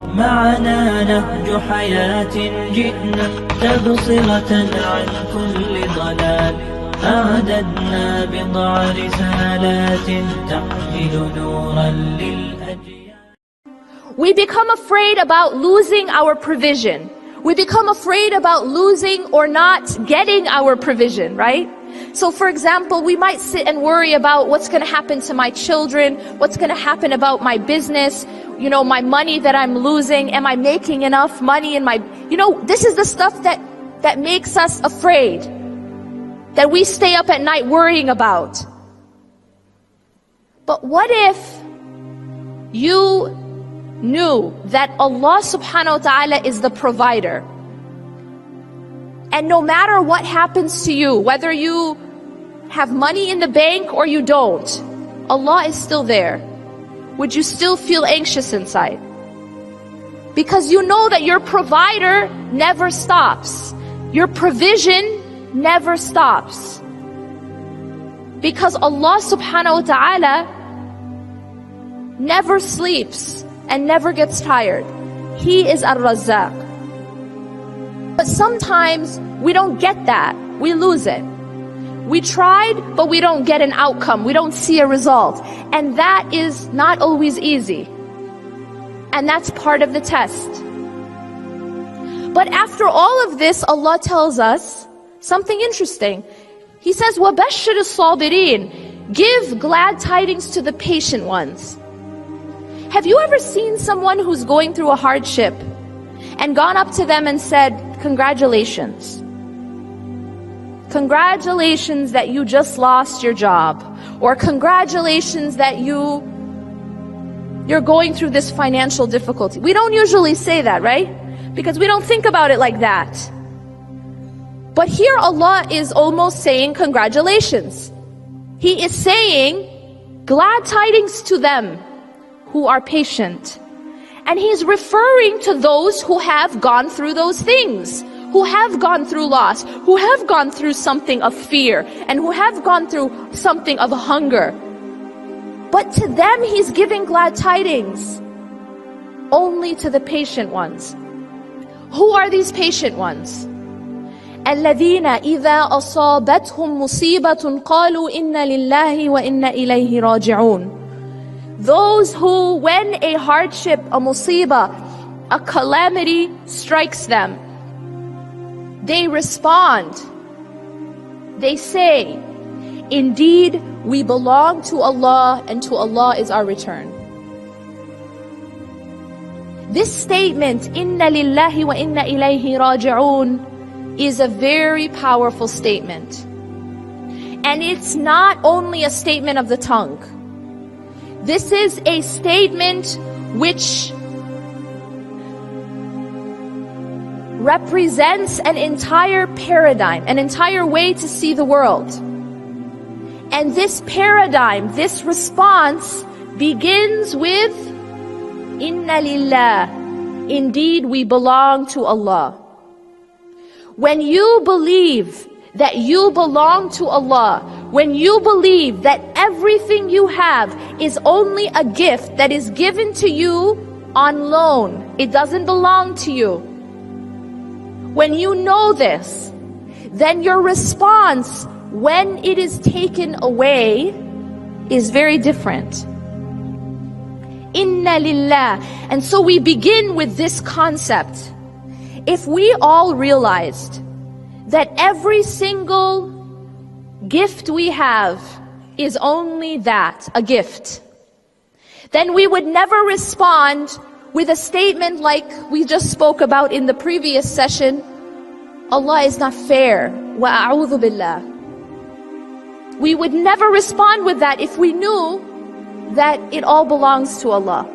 معنا نهج حياة جئنا تبصرة عن كل ضلال أعددنا بضع رسالات تحمل نورا للأجيال. We become afraid about losing our provision. We become afraid about losing or not getting our provision, right? So for example, we might sit and worry about what's going to happen to my children, what's going to happen about my business, my money that I'm losing, am I making enough money in my, this is the stuff that makes us afraid, that we stay up at night worrying about. But what if you knew that Allah subhanahu wa ta'ala is the provider? And no matter what happens to you, whether you have money in the bank or you don't, Allah is still there. Would you still feel anxious inside? Because you know that your provider never stops. Your provision never stops. Because Allah subhanahu wa ta'ala never sleeps and never gets tired. He is Ar-Razzaq. But sometimes we don't get that. We lose it. We tried, but we don't get an outcome. We don't see a result. And that is not always easy. And that's part of the test. But after all of this, Allah tells us something interesting. He says, وَبَشِّرِ الصَّابِرِينَ. Give glad tidings to the patient ones. Have you ever seen someone who's going through a hardship and gone up to them and said, congratulations. Congratulations that you just lost your job. Or congratulations that you're going through this financial difficulty. We don't usually say that, right? Because we don't think about it like that. But here Allah is almost saying congratulations. He is saying glad tidings to them who are patient. And He's referring to those who have gone through those things, who have gone through loss, who have gone through something of fear, and who have gone through something of hunger. But to them He's giving glad tidings, only to the patient ones. Who are these patient ones? الَّذِينَ إِذَا أَصَابَتْهُمْ مُصِيبَةٌ قَالُوا إِنَّ لِلَّهِ وَإِنَّ إِلَيْهِ رَاجِعُونَ. Those who, when a hardship, a musibah, a calamity strikes them, they respond. They say, indeed, we belong to Allah and to Allah is our return. This statement, Inna lillahi wa inna ilayhi raji'un, is a very powerful statement. And it's not only a statement of the tongue. This is a statement which represents an entire paradigm, an entire way to see the world. And this paradigm, this response begins with Inna lillah. Indeed, we belong to Allah. When you believe that you belong to Allah, when you believe that everything you have is only a gift that is given to you on loan, it doesn't belong to you. When you know this, then your response when it is taken away is very different. Inna lillah. And so we begin with this concept. If we all realized that every single gift we have is only that, a gift, then we would never respond with a statement like we just spoke about in the previous session, Allah is not fair, wa a'udhu billah. We would never respond with that if we knew that it all belongs to Allah.